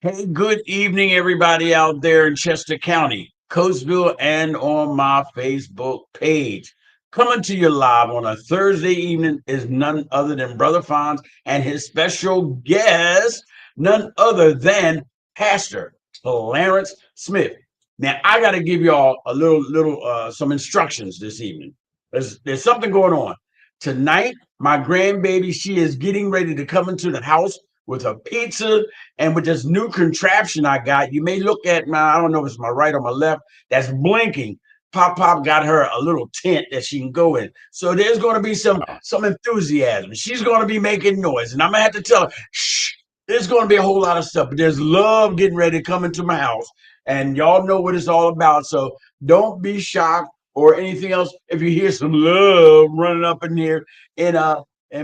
Hey, good evening, everybody out there in Chester County, Coatesville, and on my Facebook page. Coming to you live on a Thursday evening is none other than Brother Fonz and his special guest, none other than Pastor Clarence Smith. Now, I got to give y'all a little some instructions this evening. There's something going on tonight. My grandbaby, she is getting ready to come into the house with a pizza and with this new contraption I got. You may look at my, I don't know if it's my right or my left, that's blinking. Pop got her a little tent that she can go in. So there's going to be Wow. some enthusiasm. She's going to be making noise, and I'm gonna have to tell her, shh. There's going to be a whole lot of stuff, but there's love getting ready to come into my house, and y'all know what it's all about. So don't be shocked or anything else if you hear some love running up in here in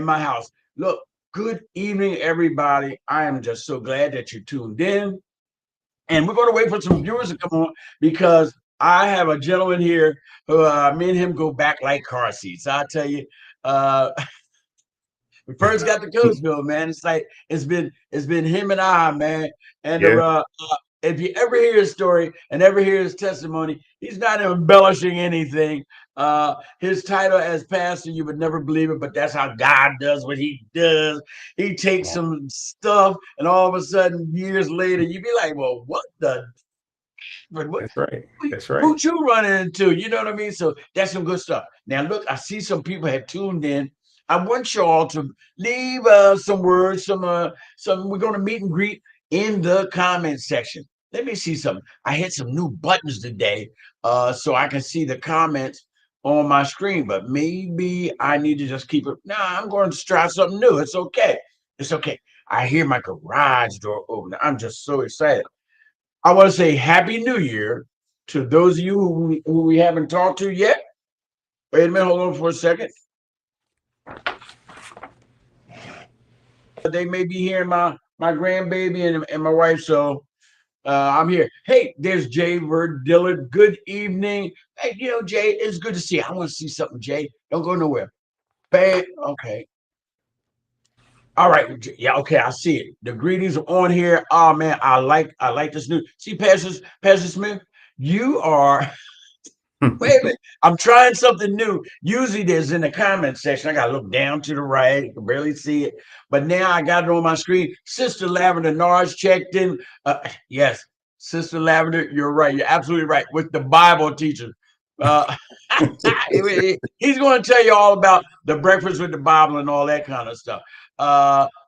my house. Look, good evening, everybody. I am just so glad that you tuned in. And we're going to wait for some viewers to come on because I have a gentleman here who me and him go back like car seats. I tell you, uh, we first got to Coatesville, man. It's like it's been him and I, man. And Yeah, if you ever hear his story and ever hear his testimony, he's not embellishing anything. His title as pastor, you would never believe it, but that's how God does what he does. He come takes on. some stuff, and all of a sudden, years later, you'd be like, well, what the but what That's right. That's who right. you running into? You know what I mean? So that's some good stuff. Now, look, I see some people have tuned in. I want y'all to leave some words, some. We're going to meet and greet in the comment section. Let me see something. I hit some new buttons today, so I can see the comments on my screen. But maybe I need to just keep it. Nah, I'm going to try something new. It's okay. It's okay. I hear my garage door open. I'm just so excited. I want to say Happy New Year to those of you who we haven't talked to yet. Wait a minute, hold on for a second. They may be hearing my grandbaby and my wife, so I'm here. Hey, there's Jay Verdilla. Good evening. Hey, Jay, it's good to see you. I want to see something, Jay. Don't go nowhere. Bam. Okay. All right. Yeah. Okay. I see it. The greetings are on here. Oh man, I like this new. See, Pastor Smith, you are. Wait a minute. I'm trying something new. Usually there's in the comment section. I gotta look down to the right. You can barely see it. But now I got it on my screen. Sister Lavender Norris checked in. Yes, Sister Lavender, you're right. You're absolutely right. With the Bible teacher. Uh, he's going to tell you all about the breakfast with the Bible and all that kind of stuff.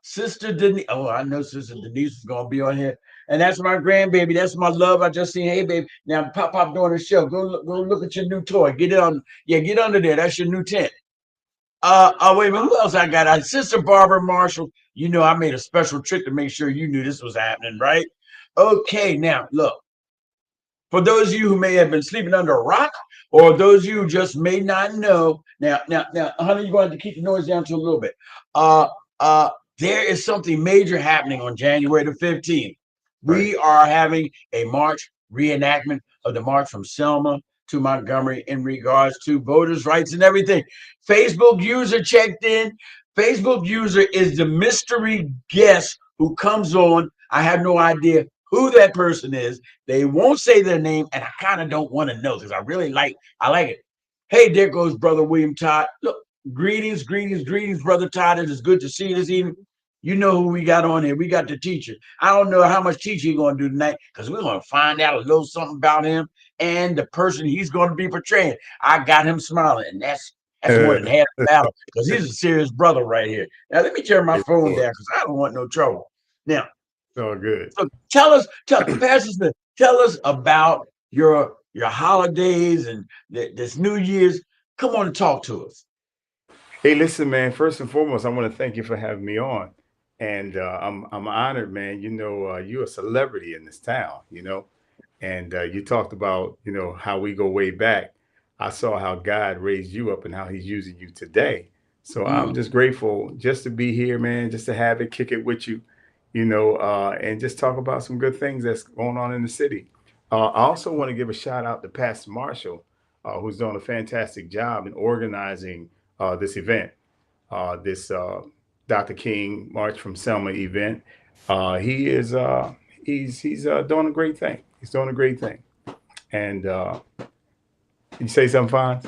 Sister Denise. Oh, I know Sister Denise is going to be on here. And that's my grandbaby. That's my love. I just seen, hey, baby. Now, Pop doing the show. Go look at your new toy. Get it on. Yeah, get under there. That's your new tent. Wait a minute. Who else I got? Sister Barbara Marshall. You know, I made a special trick to make sure you knew this was happening, right? Okay, now look. For those of you who may have been sleeping under a rock, or those of you who just may not know, now, honey, you're going to have to keep the noise down to a little bit. Uh, uh, there is something major happening on January the 15th. Right. We are having a march reenactment of the march from Selma to Montgomery in regards to voters' rights and everything. Facebook user checked in. Facebook user is the mystery guest who comes on. I have no idea who that person is. They won't say their name, and I kind of don't want to know because I like it. Hey, there goes Brother William Todd. Look, greetings, Brother Todd. It is good to see you this evening. You know who we got on here. We got the teacher. I don't know how much teaching he's going to do tonight because we're going to find out a little something about him and the person he's going to be portraying. I got him smiling, and that's more than half the battle because he's a serious brother right here. Now, let me turn my Praise the phone Lord. down because I don't want no trouble. Now, It's all good. so Pastor Smith, tell us about your holidays and this New Year's. Come on and talk to us. Hey, listen, man. First and foremost, I want to thank you for having me on, and I'm honored, man. You're a celebrity in this town. And you talked about how we go way back. I saw how God raised you up and how He's using you today. So I'm Mm. just grateful just to be here, man. Just to have it, kick it with you, and just talk about some good things that's going on in the city. I also want to give a shout out to Pastor Marshall, who's doing a fantastic job in organizing this event, this Dr. King March from Selma event. He is he's doing a great thing. He's doing a great thing. And you say something, fine?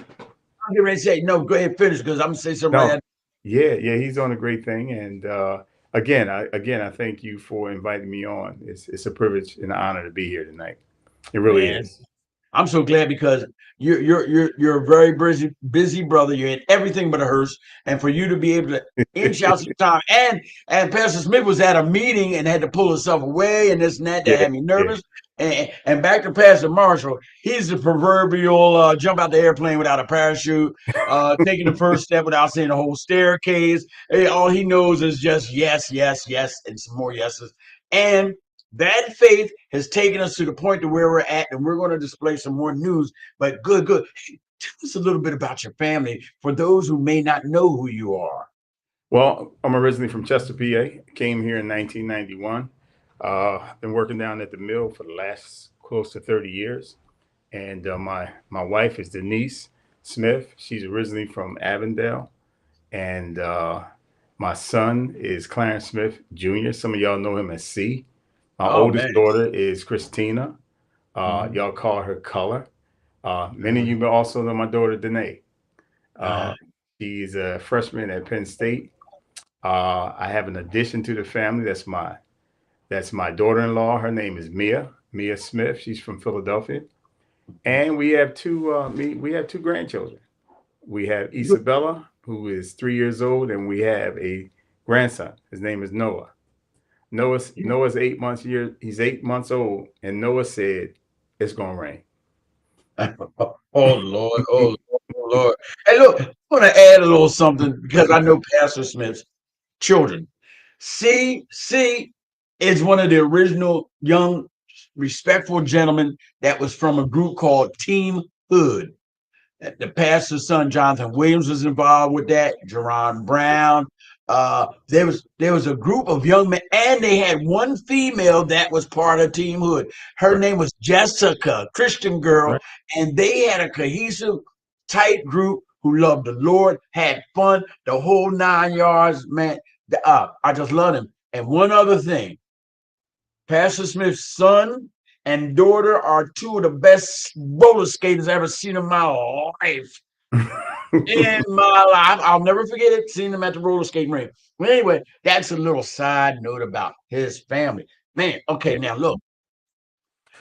I'm getting ready to say, no, go ahead, finish, because I'm gonna say something right No, after. yeah, yeah, he's doing a great thing. And again, I thank you for inviting me on. It's a privilege and an honor to be here tonight. It really Man, is. I'm so glad because you're a very busy brother. You're in everything but a hearse, and for you to be able to inch out some time, and Pastor Smith was at a meeting and had to pull himself away, and this and that Yeah, had me yeah. nervous. And back to Pastor Marshall, he's the proverbial jump out the airplane without a parachute, taking the first step without seeing the whole staircase. All he knows is just yes, yes, yes, and some more yeses. And that faith has taken us to the point to where we're at, and we're going to display some more news. But good, good. Hey, tell us a little bit about your family for those who may not know who you are. Well, I'm originally from Chester, PA. Came here in 1991. Been working down at the mill for the last close to 30 years. And my wife is Denise Smith. She's originally from Avondale, and my son is Clarence Smith Jr. Some of y'all know him as C. My Oh oldest man. daughter is Christina. Mhm. Y'all call her Color. Many of Uh, you may also know my daughter Danae. Uh, uh, she's a freshman at Penn State. I have an addition to the family. That's my daughter-in-law. Her name is Mia Smith. She's from Philadelphia, and we have two grandchildren. We have Isabella, who is 3 years old, and we have a grandson. His name is Noah. Noah's 8 months year. He's 8 months old, and Noah said, "It's gonna rain." oh Lord, oh Lord, oh Lord. Hey, look, I want to add a little something because I know Pastor Smith's children. C is one of the original young, respectful gentlemen that was from a group called Team Hood. The pastor's son Jonathan Williams was involved with that. Jerron Brown. There was a group of young men, and they had one female that was part of Team Hood. Her Right, name was Jessica, Christian girl, right. and they had a cohesive, tight group who loved the Lord, had fun, the whole 9 yards. Man, I just love them. And one other thing, Pastor Smith's son and daughter are two of the best roller skaters I ever seen in my life. In my life, I'll never forget it. Seeing them at the roller skating rink. But anyway, that's a little side note about his family. Man, okay, Yeah. now look,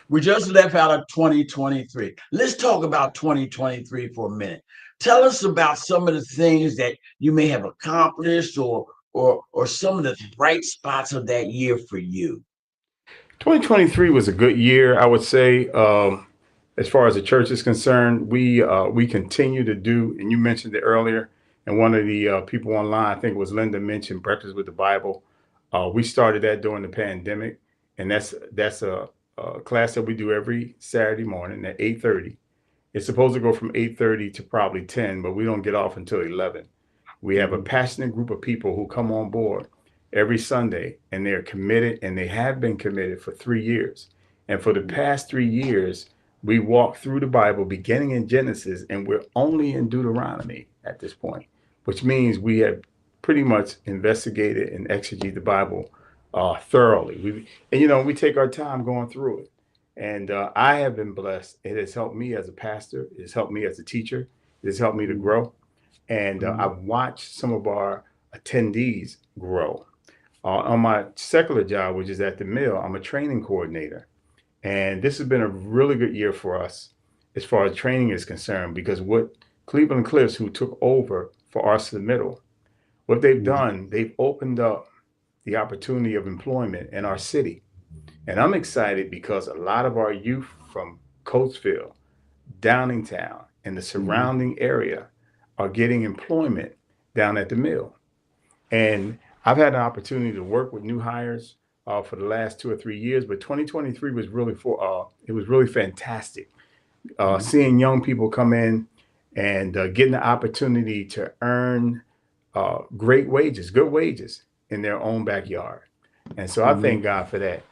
we just left out of 2023. Let's talk about 2023 for a minute. Tell us about some of the things that you may have accomplished, or some of the bright spots of that year for you. 2023 was a good year, I would say. As far as the church is concerned, we continue to do, and you mentioned it earlier, and one of the people online, I think it was Linda, mentioned Breakfast with the Bible. We started that during the pandemic, and that's a class that we do every Saturday morning at 8:30. It's supposed to go from 8:30 to probably 10, but we don't get off until 11. We have a Mhm, passionate group of people who come on board every Sunday, and they're committed, and they have been committed for 3 years. And for the mhm, past 3 years, we walk through the Bible beginning in Genesis, and we're only in Deuteronomy at this point, which means we have pretty much investigated and exegeted the Bible thoroughly. We take our time going through it. And I have been blessed. It has helped me as a pastor. It has helped me as a teacher. It has helped me to mhm, grow. And mhm, I've watched some of our attendees grow. On my secular job, which is at the mill, I'm a training coordinator. And this has been a really good year for us as far as training is concerned, because what Cleveland Cliffs, who took over for ArcelorMittal, what they've mhm, done, they've opened up the opportunity of employment in our city. And I'm excited because a lot of our youth from Coatesville, Downingtown, and the mhm, surrounding area are getting employment down at the mill. And I've had an opportunity to work with new hires for the last 2 or 3 years, but 2023 was it was really fantastic. mhm, Seeing young people come in and getting the opportunity to earn great wages, good wages in their own backyard. And so I mhm, thank God for that.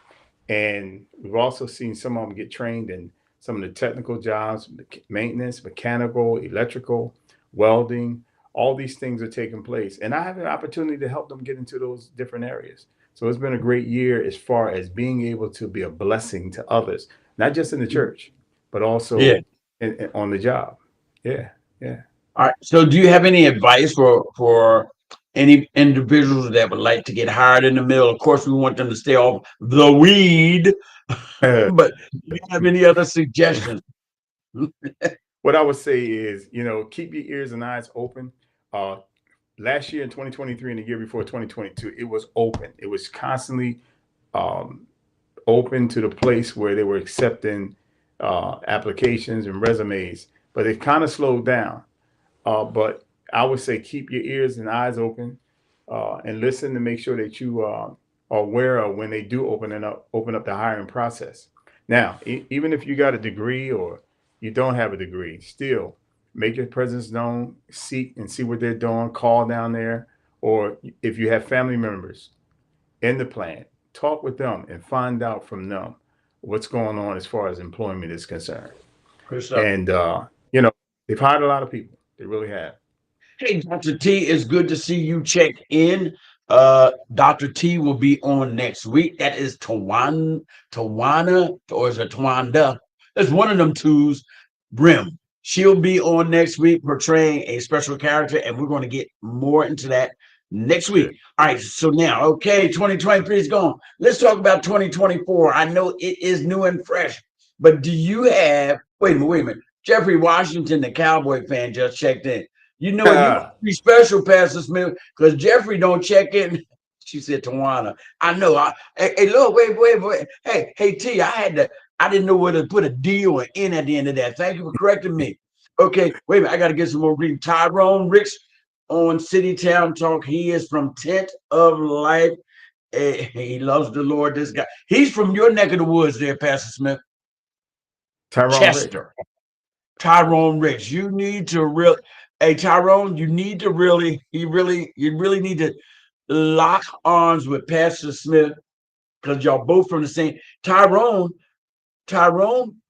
And we've also seen some of them get trained in some of the technical jobs, maintenance, mechanical, electrical, welding. All these things are taking place. And I have an opportunity to help them get into those different areas. So it's been a great year as far as being able to be a blessing to others, not just in the church, but Yeah. also on the job. Yeah, yeah. All right. So, do you have any advice for any individuals that would like to get hired in the mill? Of course, we want them to stay off the weed, but do you have any other suggestions? What I would say is, keep your ears and eyes open. Uh, Last year in 2023 and the year before 2022, it was open. It was constantly um, open to the place where they were accepting applications and resumes, but it kind of slowed down. But I would say keep your ears and eyes open and listen to make sure that you are aware of when they do open up the hiring process. Now, even if you got a degree or you don't have a degree, still make your presence known, seek and see what they're doing, call down there, or if you have family members in the plant, talk with them and find out from them what's going on as far as employment is concerned. Good stuff. And you know, they've hired a lot of people. They really have. Hey, Dr. T, it's good to see you check in. Dr. T will be on next week. That is Tawana, or is it Tawanda? It's one of them twos. Brim. She'll be on next week portraying a special character, and we're going to get more into that next week. Good. All right, so now, okay, 2023 is gone. Let's talk about 2024. I know it is new and fresh, but do you have, wait a minute. Jeffrey Washington, the Cowboy fan, just checked in. You know what? You must be special, Pastor Smith, because Jeffrey don't check in. She said, Tawana. I know. Hey, look, wait. Hey, T, I didn't know whether to put a D or an N at the end of that. Thank you for correcting me. Okay, wait a minute. I got to get some more reading. Tyrone Ricks on City Town Talk. He is from Tent of Life. He loves the Lord, this guy. He's from your neck of the woods there, Pastor Smith. Tyrone Rick. Chester. Tyrone Ricks. You need to really, hey Tyrone, you need to you really need to lock arms with Pastor Smith because y'all both from the same. Tyrone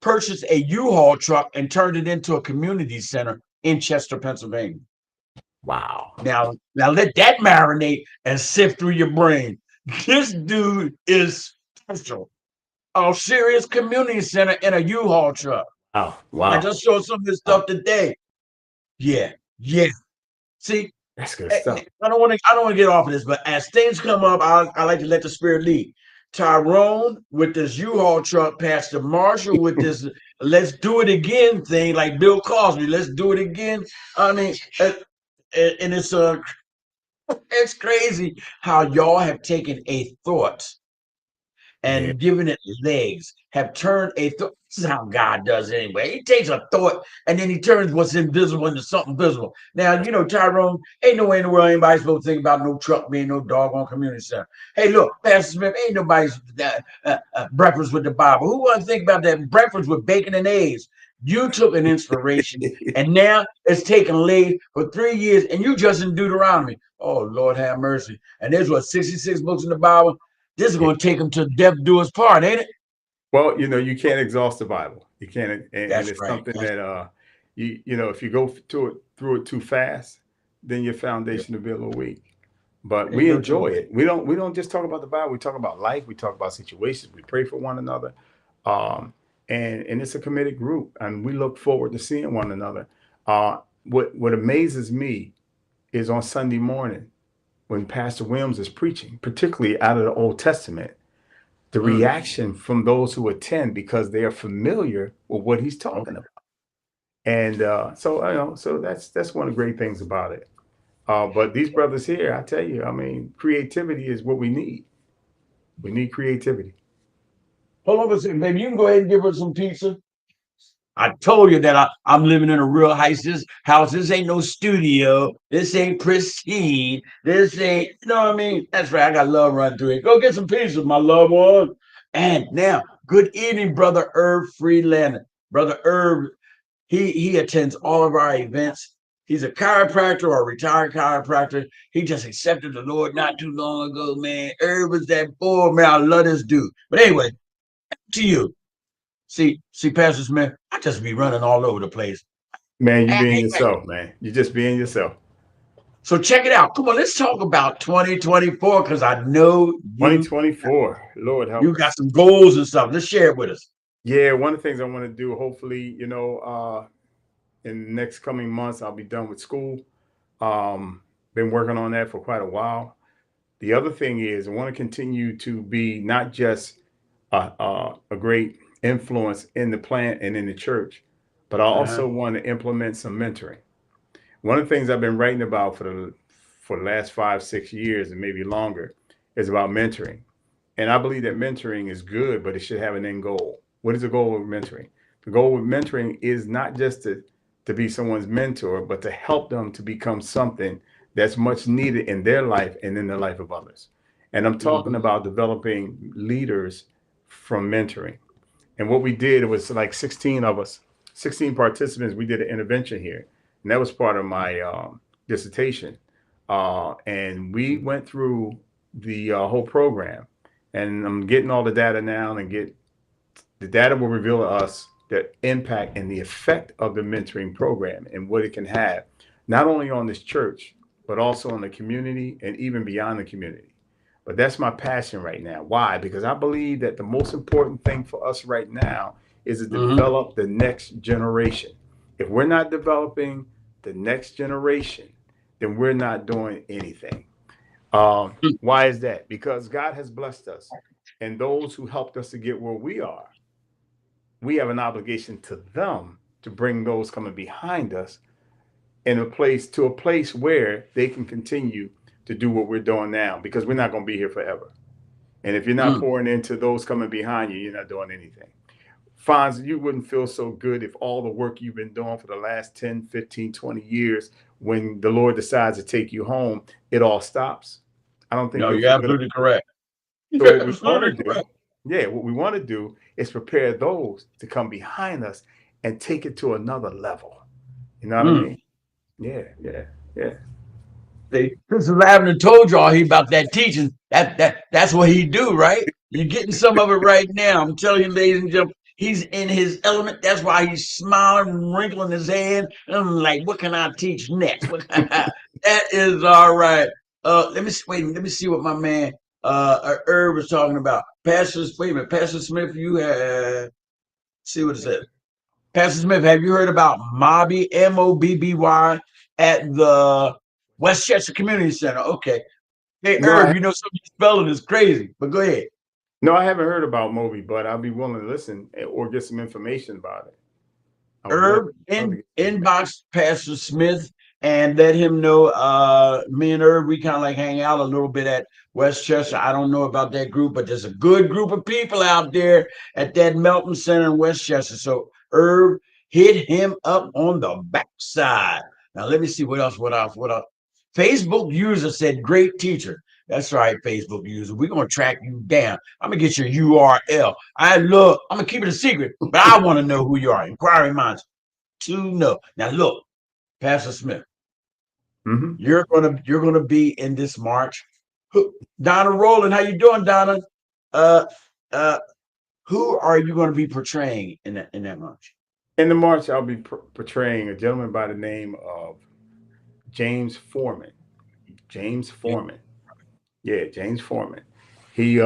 purchased a U-Haul truck and turned it into a community center in Chester, Pennsylvania. Wow. Now let that marinate and sift through your brain. This dude is special. A serious community center in a U-Haul truck. Wow. I Wow. just saw some of this Wow. stuff today. Yeah, yeah. See, That's good stuff. I don't want to get off of this, but as things come up, I like to let the spirit lead. Tyrone with this U-Haul truck, Pastor Marshall with this "Let's do it again" thing, like Bill Cosby. Let's do it again. I mean, and it's crazy how y'all have taken a thought Yeah. and given it legs, have turned a thought. This is how God does it anyway. He takes a thought and then he turns what's invisible into something visible. Now, you know, Tyrone, ain't no way in the world anybody's supposed to think about no truck being no doggone community center. Hey, look, Pastor Smith, ain't nobody's breakfast with the Bible. Who want to think about that breakfast with bacon and eggs? You took an inspiration and now it's taken legs for 3 years and you just in Deuteronomy. Oh, Lord have mercy. And there's what, 66 books in the Bible? This is going to take them to death do us part, ain't it? Well, you can't exhaust the Bible. You can't, and That's it's right. something That's that if you go through it too fast, then your yeah. foundation will be a little weak. But Ain't we no enjoy telling. it. We don't just talk about the Bible. We talk about life. We talk about situations. We pray for one another, um, and it's a committed group, and we look forward to seeing one another. Uh, what amazes me is on Sunday morning when Pastor Williams is preaching, particularly out of the Old Testament, the Mm, reaction from those who attend because they are familiar with what he's talking okay. about. And so that's one of the great things about it. But these brothers here, I tell you, I mean, creativity is what we need. We need creativity. Hold on a second, baby. You can go ahead and give her some pizza. I told you that I'm living in a real house. This ain't no studio. This ain't pristine. This ain't, you know what I mean? That's right. I got love running through it. Go get some pizza, my loved one. And now, good evening, Brother Herb Freelander. Brother Herb, he attends all of our events. He's a chiropractor or a retired chiropractor. He just accepted the Lord not too long ago, man. Herb is that boy, man. I love this dude. But anyway, to you. See, Pastor Smith, I just be running all over the place. Man, you I, being I, yourself, man. You just being yourself. So check it out. Come on, let's talk about 2024 because I know you 2024, Lord help you got us. some goals and stuff. Let's share it with us. Yeah, one of the things I want to do, hopefully, in the next coming months, I'll be done with school. Um, been working on that for quite a while. The other thing is, I want to continue to be not just a great influence in the plant and in the church, but I Uh-huh. also want to implement some mentoring. One of the things I've been writing about for the last 5, 6 years and maybe longer is about mentoring. And I believe that mentoring is good, but it should have an end goal. What is the goal of mentoring? The goal of mentoring is not just to be someone's mentor, but to help them to become something that's much needed in their life and in the life of others. And I'm talking Hmm. about developing leaders from mentoring. And what we did, it was like 16 of us, 16 participants. We did an intervention here. And that was part of my dissertation. And we went through the whole program. And I'm getting all the data now and get the data will reveal to us the impact and the effect of the mentoring program and what it can have, not only on this church, but also on the community and even beyond the community. But that's my passion right now. Why? Because I believe that the most important thing for us right now is to Hmm. develop the next generation. If we're not developing the next generation, then we're not doing anything. Why is that? Because God has blessed us, and those who helped us to get where we have an obligation to them to bring those coming behind us in a place where they can continue to do what we're doing now because we're not going to be here forever. And if you're not Mm. pouring into those coming behind you, you're not doing anything. Fonz, you wouldn't feel so good if all the work you've been doing for the last 10, 15, 20 years, when the Lord decides to take you home, it all stops. I don't think No, you'll you're feel good. absolutely correct. So You're what we want absolutely to do, correct. yeah, what we want to do is prepare those to come behind us and take it to another level. You know what I Mm. mean? Yeah, yeah, yeah. See, Sister Lavender told y'all he about that teaching. That's what he do, right? You're getting some of it right now. I'm telling you, ladies and gentlemen, he's in his element. That's why he's smiling, wrinkling his hand. I'm like, what can I teach next? That is all right. Let me wait. Let me see what my man Herb was talking about. Pastor, wait a minute, Pastor Smith. You have see what it says. Pastor Smith, have you heard about Mobby, Mobby, at the Westchester Community Center? Okay. Hey, No, Herb, you know some of your spelling is crazy, but go ahead. no, I haven't heard about Moby, but I'll be willing to listen or get some information about it. I would Herb, love to get some information. inbox Pastor Smith and let him know. Me and Herb, we kind of like hang out a little bit at Westchester. I don't know about that group, but there's a good group of people out there at that Melton Center in Westchester. So Herb, hit him up on the backside. Now let me see what else. What else? What else? Facebook user said, "Great teacher." That's right, Facebook user. We're gonna track you down. I'm gonna get your URL. I'm gonna keep it a secret, but I want to know who you are. Inquiry minds to know. Now look, Pastor Smith, Hmm. you're gonna be in this march. Donna Rowland, how you doing, Donna? Uh uh who are you gonna be portraying in that march? In the march, I'll be portraying a gentleman by the name of James Forman. James Forman. Yeah, James Forman. He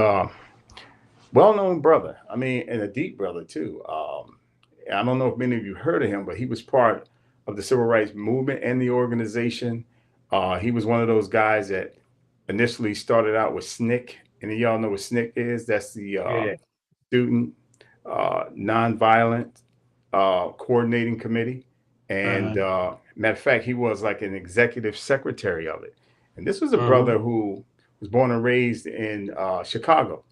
well-known brother. I mean, and a deep brother too. I don't know if many of you heard of him, but he was part of the civil rights movement and the organization. He was one of those guys that initially started out with SNCC, and y'all know what SNCC is. That's the Yeah. Student Nonviolent Coordinating Committee. And Uh-huh. matter of fact, he was like an executive secretary of it. And this was a Uh-huh. brother who was born and raised in Chicago.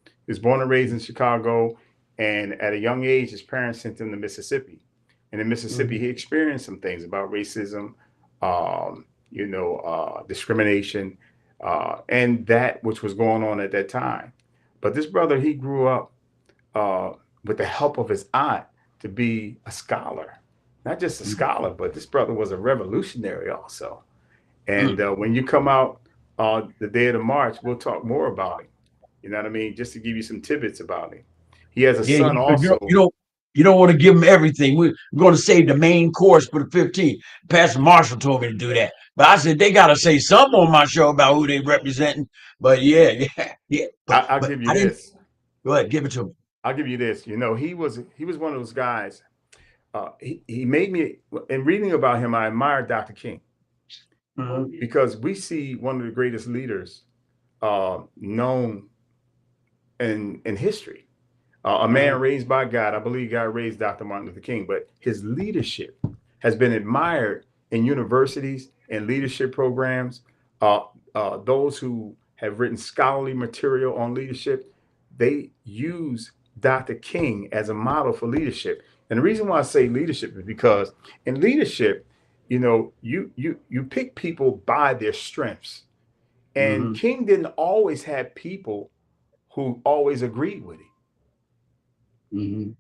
He was born and raised in Chicago, and at a young age, his parents sent him to Mississippi. And in Mississippi, Mhm. he experienced some things about racism, discrimination, and that which was going on at that time. But this brother, he grew up uh, with the help of his aunt to be a scholar. Not just a scholar, but this brother was a revolutionary also. And Mhm. when you come out the day of the march, we'll talk more about him. You know what I mean? Just to give you some tidbits about him. He has a Yeah, son also. You don't want to give them everything. We're going to save the main course for the 15th. Pastor Marshall told me to do that. But I said, they got to say something on my show about who they representing. But yeah, yeah, yeah. I'll But give you I didn't. this. Go ahead, give it to me. I'll give you this. You know, he was one of those guys. He made me, in reading about him, I admired Dr. King Mm-hmm. because we see one of the greatest leaders known in history. A man Uh-huh. raised by God. I believe God raised Dr. Martin Luther King, but his leadership has been admired in universities and leadership programs. Uh, those who have written scholarly material on leadership, they use Dr. King as a model for leadership. And the reason why I say leadership is because in leadership, you know, you pick people by their strengths. And Mm-hmm. King didn't always have people who always agreed with him. Mm-hmm.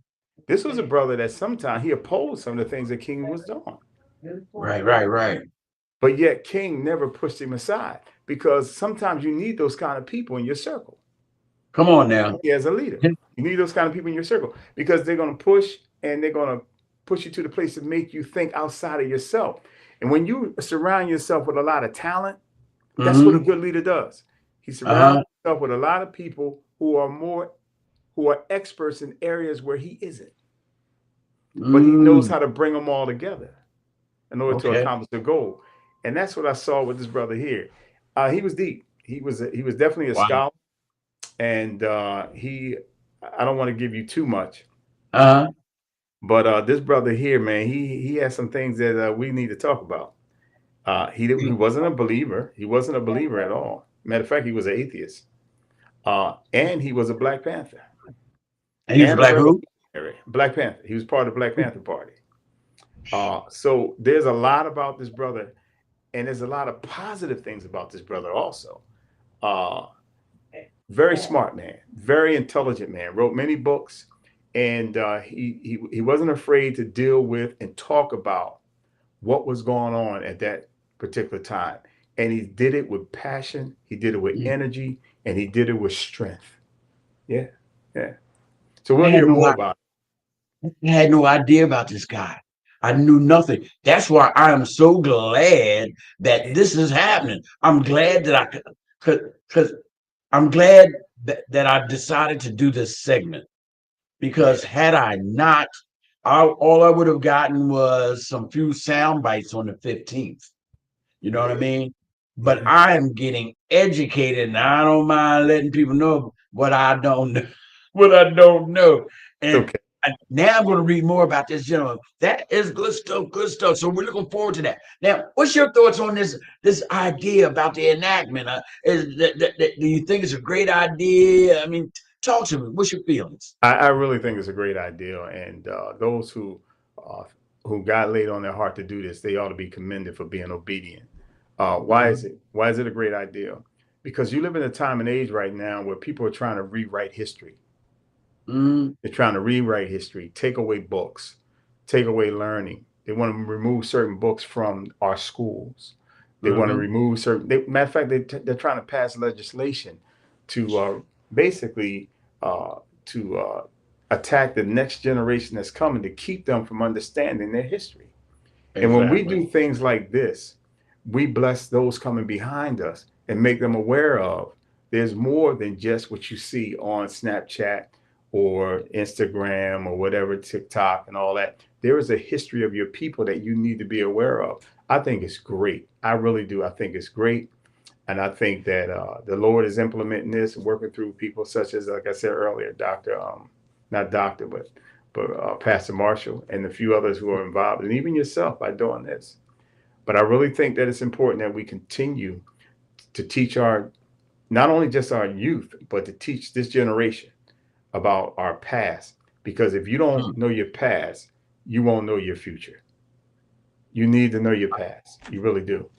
This was a brother that sometimes he opposed some of the things that King was doing. Right, right, right. But yet King never pushed him aside because sometimes you need those kind of people in your circle. Come on now. As a leader, you need those kind of people in your circle because they're going to push and they're going to push you to the place to make you think outside of yourself. And when you surround yourself with a lot of talent, that's what a Mm-hmm. good leader does. He surrounds Uh-huh. himself with a lot of people who are experts in areas where he isn't. But he knows Mm. how to bring them all together in order to Okay. accomplish the goal. And that's what I saw with this brother here. He was deep. He was definitely a Wow. scholar, and he. I don't want to give you too much, Uh-huh. but this brother here, man, he has some things that we need to talk about. He wasn't a believer. He wasn't a believer at all. Matter of fact, he was an atheist, and he was a Black Panther And he was and a black who? revolutionary. Black Panther. He was part of the Black Panther Party. So there's a lot about this brother, and there's a lot of positive things about this brother also. Uh, very smart man, very intelligent man, wrote many books, and he wasn't afraid to deal with and talk about what was going on at that particular time. And he did it with passion, he did it with Mm. energy, and he did it with strength. Yeah, yeah. So I we'll had hear no more I about had no idea about this guy. I knew nothing. That's why I am so glad that it. this is happening. I'm glad that I could, because I'm glad that I decided to do this segment, Yeah, because had I not, all I would have gotten was some few sound bites on the 15th. You know what I yeah, mean? But yeah. I am getting educated, and I don't mind letting people know what I don't know, what I don't know. It's And okay. now I'm going to read more about this gentleman. That is good stuff, good stuff. So we're looking forward to that. Now, what's your thoughts on this idea about the enactment? Do you think it's a great idea? I mean, talk to me. What's your feelings? I really think it's a great idea, and those uh, who God laid on their heart to do this, they ought to be commended for being obedient. Why is Mm-hmm. it? Why is it a great idea? Because you live in a time and age right now where people are trying to rewrite history. Mm-hmm. They're trying to rewrite history, take away books, take away learning. They want to remove certain books from our schools. They want to Mm-hmm. remove certain. Matter of fact, they're trying to pass legislation to basically uh, to attack the next generation that's coming to keep them from understanding their history. And when we Exactly. do things like this, we bless those coming behind us and make them aware of there's more than just what you see on Snapchat or Instagram or whatever, TikTok and all that. There is a history of your people that you need to be aware of. I think it's great. I really do. I think it's great. And I think that the Lord is implementing this, working through people such as, like I said earlier, Doctor, not Doctor, but Pastor Marshall and a few others who are involved, and even yourself by doing this. But I really think that it's important that we continue to teach our, not only just our youth, but to teach this generation about our past. Because if you don't Mm. know your past, you won't know your future. You need to know your past. You really do.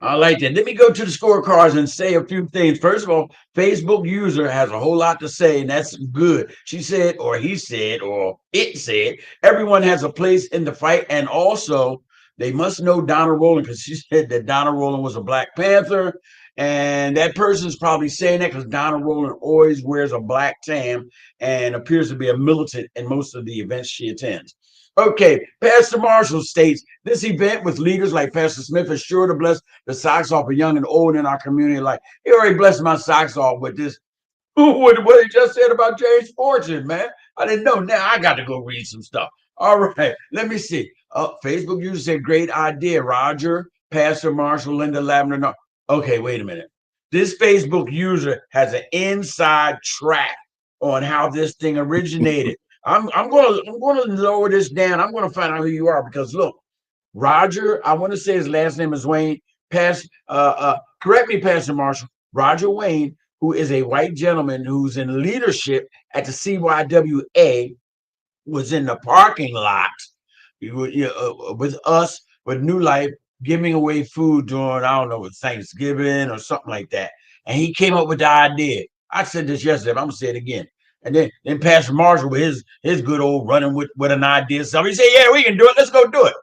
I like that. Let me go to the scorecards and say a few things. First of all, Facebook user has a whole lot to say, and that's good. She said, or he said, or it said, everyone has a place in the fight. And also, they must know Donna Rowland, because she said that Donna Rowland was a Black Panther. And that person is probably saying that because Donna Roland always wears a black tam and appears to be a militant in most of the events she attends. Okay, Pastor Marshall states this event with leaders like Pastor Smith is sure to bless the socks off of young and old in our community. Like he already blessed my socks off with this. What he just said about James Fortune, man. I didn't know. Now I got to go read some stuff. All right, let me see. Facebook user said, great idea, Roger, Pastor Marshall, Linda Lavender. No. Okay, wait a minute. This Facebook user has an inside track on how this thing originated. I'm gonna lower this down. I'm gonna find out who you are because look, Roger, I want to say his last name is Wayne. Correct me, Pastor Marshall. Roger Wayne, who is a white gentleman who's in leadership at the CYWA, was in the parking lot with us with New Life giving away food during, I don't know, Thanksgiving or something like that. And he came up with the idea. I said this yesterday, but I'm gonna say it again. And then Pastor Marshall with his good old running with an idea. So he said, yeah, we can do it. Let's go do it.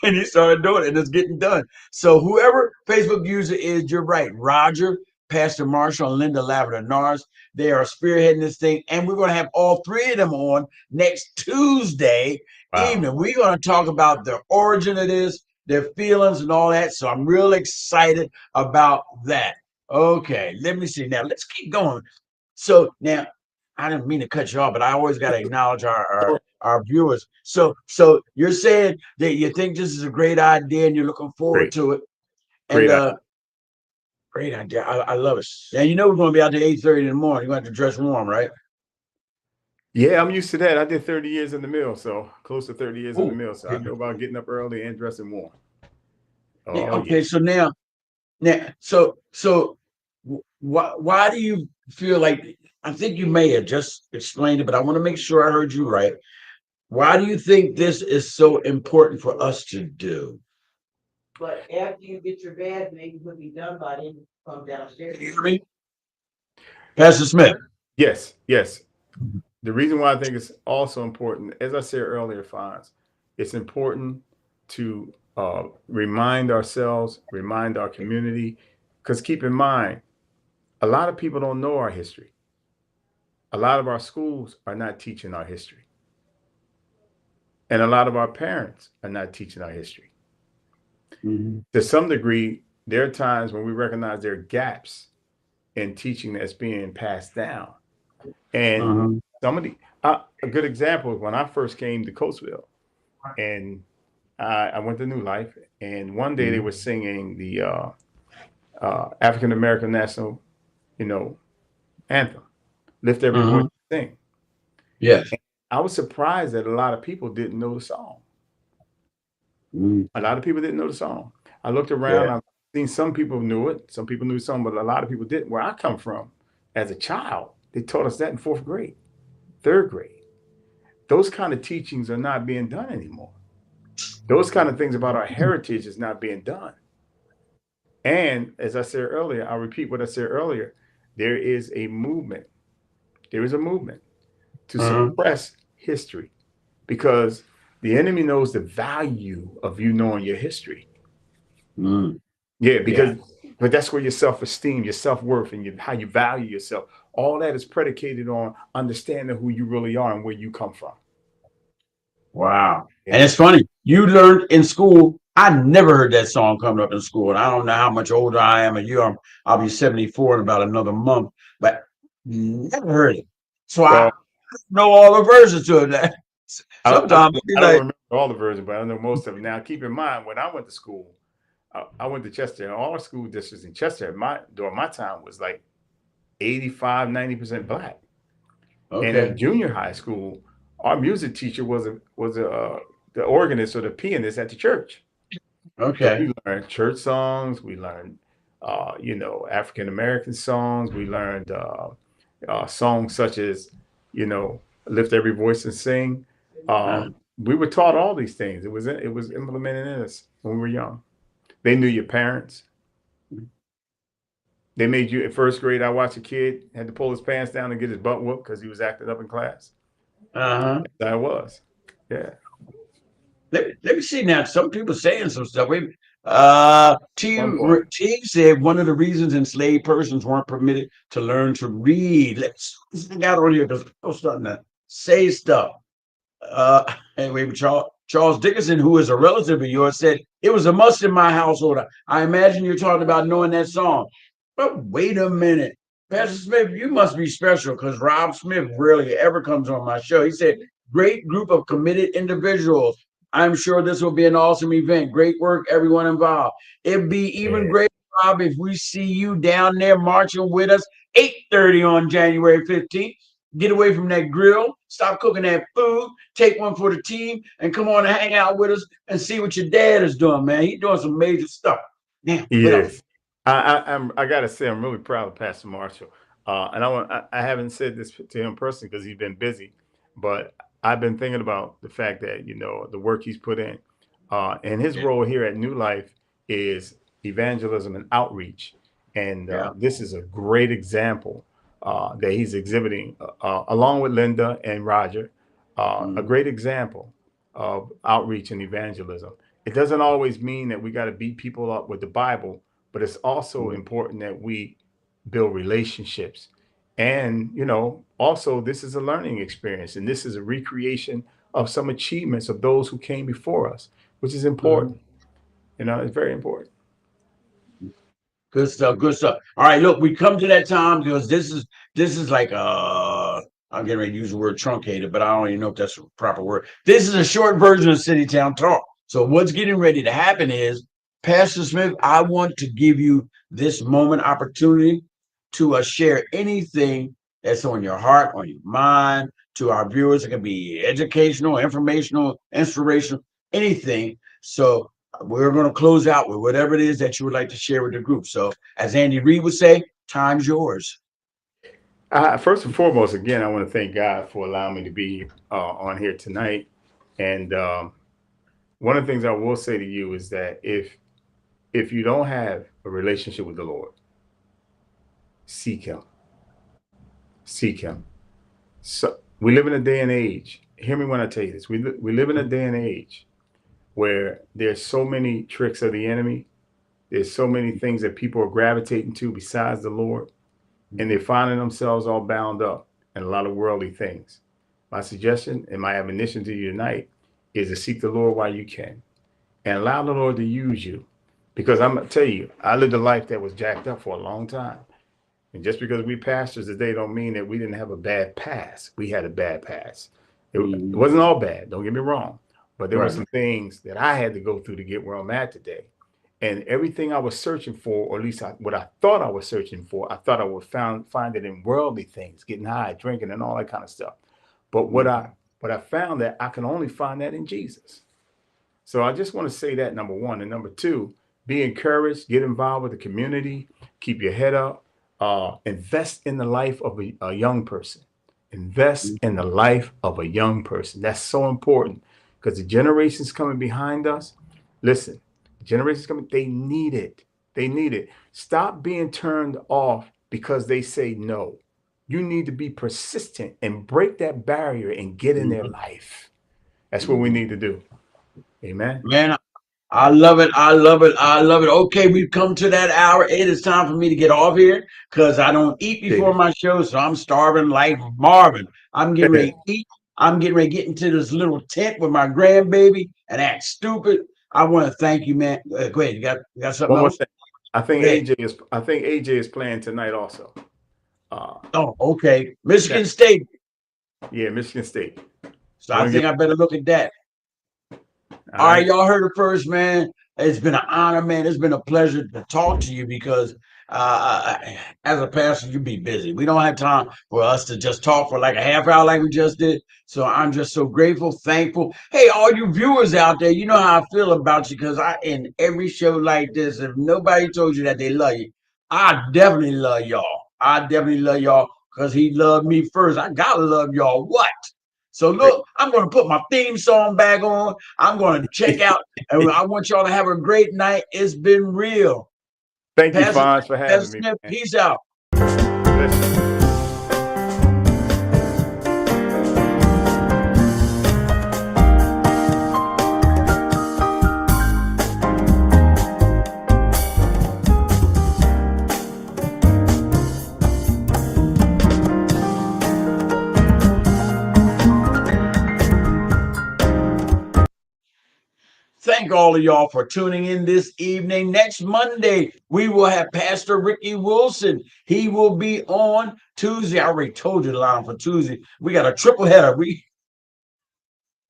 And he started doing it and it's getting done. So whoever Facebook user is, you're right. Roger, Pastor Marshall, and Linda Lavender Nars, they are spearheading this thing. And we're going to have all three of them on next Tuesday Wow. evening. We're going to talk about the origin of this, their feelings, and all that. So I'm real excited about that. Okay, let me see. Now let's keep going. So now I didn't mean to cut you off, but I always got to acknowledge our viewers. So you're saying that you think this is a great idea and you're looking forward Great. to it. And Great idea. great idea. I love it. And you know we're going to be out there 8:30 in the morning. You're going to have to dress warm, right? Yeah, I'm used to that. I did 30 years in the mill, so close to 30 years in the Oh, mill. So I okay. know about getting up early and dressing warm. Yeah, Oh okay. yeah. So now, why do you feel like? I think you may have just explained it, but I want to make sure I heard you right. Why do you think this is so important for us to do? But after you get your bath, maybe we'll be done by then. Come downstairs. Can you hear me, Pastor Smith? Yes, yes. The reason why I think it's also important, as I said earlier, Fonz, it's important to remind ourselves, remind our community, because keep in mind, a lot of people don't know our history. A lot of our schools are not teaching our history. And a lot of our parents are not teaching our history. Mhm. To some degree, there are times when we recognize there are gaps in teaching that's being passed down. And Mhm. somebody, a good example is when I first came to Coatesville and I went to New Life, and one day they Mhm. were singing the African American national, you know, anthem, "Lift Every Voice Mhm. and Sing." Yes. I was surprised that a lot of people didn't know the song. Mhm. A lot of people didn't know the song. I looked around. Yeah. I've seen some people knew it. Some people knew the song, but a lot of people didn't. Where I come from, as a child, they taught us that in fourth grade, third grade. Those kind of teachings are not being done anymore. Those kind of things about our heritage is not being done. And as I said earlier, I'll repeat what I said earlier. There is a movement. There is a movement to Mhm. suppress history because the enemy knows the value of you knowing your history. Mhm. Yeah, Yeah. because but that's where your self-esteem, your self-worth, and how you value yourself. All that is predicated on understanding who you really are and where you come from. Wow. And Yeah. it's funny. You learned in school. I never heard that song coming up in school, and I don't know how much older I am. I'll be 74 in about another month, but never heard it. So I Well, know all the versions to it. Sometimes I'll be I don't like, remember all the versions, but I know most of them. Now, keep in mind, when I went to school, I went to Chester, and all our school districts in Chester, during my time, was like 85, 90% black. And okay, in junior high school, our music teacher was the organist or the pianist at the church. So okay, we learned church songs. We learned, African American songs. We learned songs such as, you know, "Lift Every Voice and Sing." uh, We were taught all these things. It was implemented in us when we were young. They knew your parents. They made you at first grade. I watched a kid had to pull his pants down and get his butt whooped because he was acting up in class. uh-huh. That's how it was. Yeah. Let me see now. Some people saying some stuff. Wait, One part. T said one of the reasons enslaved persons weren't permitted to learn to read. Let's get out on here because I'm starting to say stuff. Uh, anyway, Charles Dickinson, who is a relative of yours, said it was a must in my household. I imagine you're talking about knowing that song. But wait a minute, Pastor Smith, you must be special because Rob Smith rarely ever comes on my show. He said, "Great group of committed individuals. I'm sure this will be an awesome event. Great work, everyone involved. It'd be even Yeah. greater, Rob, if we see you down there marching with us 8:30 on January 15th. Get away from that grill, stop cooking that food, take one for the team, and come on and hang out with us and see what your dad is doing, man. He's doing some major stuff. Now, what else? Yes, I gotta say I'm really proud of Pastor Marshall, and I haven't said this to him personally because he's been busy, but I've been thinking about the fact that the work he's put in, and his Yeah, role here at New Life is evangelism and outreach, and yeah. this is a great example that he's exhibiting along with Linda and Roger, a Mm, great example of outreach and evangelism. It doesn't always mean that we got to beat people up with the Bible, but it's also mm, important that we build relationships. And, also this is a learning experience and this is a recreation of some achievements of those who came before us, which is mm. important. It's very important. Good stuff. Good stuff. All right, look, we come to that time because this is like I'm getting ready to use the word truncated, but I don't even know if that's a proper word. This is a short version of City Town Talk. So what's getting ready to happen is, Pastor Smith, I want to give you this moment opportunity to share anything that's on your heart, on your mind, to our viewers. It can be educational, informational, inspirational, anything. So we're going to close out with whatever it is that you would like to share with the group. So, as Andy Reid would say, time's yours. First and foremost, again, I want to thank God for allowing me to be on here tonight. And one of the things I will say to you is that if you don't have a relationship with the Lord, seek Him, seek Him. So we live in a day and age. Hear me when I tell you this. We live in a day and age where there's so many tricks of the enemy. There's so many things that people are gravitating to besides the Lord, and they're finding themselves all bound up in a lot of worldly things. My suggestion and my admonition to you tonight is to seek the Lord while you can and allow the Lord to use you. Because I'm gonna tell you, I lived a life that was jacked up for a long time. And just because we pastors today don't mean that we didn't have a bad past. We had a bad past. It Mhm. wasn't all bad, don't get me wrong. But there were Right. some things that I had to go through to get where I'm at today. And everything I was searching for, or at least what I thought I was searching for, I thought I would find it in worldly things, getting high, drinking, and all that kind of stuff. But what Mhm. I found that I can only find that in Jesus. So I just want to say that, number one. And number two, be encouraged, get involved with the community, keep your head up, invest in the life of a young person. Invest in the life of a young person. That's so important because the generations coming behind us, listen, generations coming, they need it. They need it. Stop being turned off because they say no. You need to be persistent and break that barrier and get in their Mhm. life. That's what we Mhm. need to do. Amen. Man, I love it. I love it. I love it. Okay, we've come to that hour. It is time for me to get off here because I don't eat before Dig my show, so I'm starving like Marvin. I'm getting ready it. to eat. I'm getting ready to get into this little tent with my grandbaby and act stupid. I want to thank you, man. Go ahead. You got something One more else? thing. Go ahead. I think AJ is playing tonight also. Uh, Oh, okay. that, Michigan State. yeah, Michigan State. So I I want to think give I better look at that. all All right, right. y'all heard it first, man. It's been an honor, man. It's been a pleasure to talk to you because as a pastor, you be busy. We don't have time for us to just talk for like a half hour like we just did. So I'm just so grateful, thankful. Hey, all you viewers out there, you know how I feel about you because I in every show like this, if nobody told you that they love you, I definitely love y'all. I definitely love y'all because he loved me first. I gotta love y'all. What? So look, I'm gonna put my theme song back on. I'm going to check out, and I want y'all to have a great night. It's been real. Thank you, Pastor, Fonz, for Pastor having me, Smith, man. peace out. Listen. thank all of y'all for tuning in this evening. Next Monday, we will have Pastor Ricky Wilson. He will be on Tuesday. I already told you the line for Tuesday. We got a triple header. We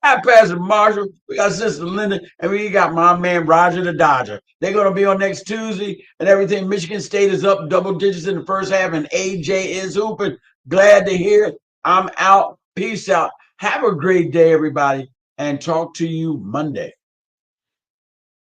got Pastor Marshall, we got Sister Linda, and we got my man Roger the Dodger. They're going to be on next Tuesday and everything. Michigan State is up double digits in the first half, and AJ is hooping. Glad to hear it. I'm out. Peace out. Have a great day, everybody, and talk to you Monday.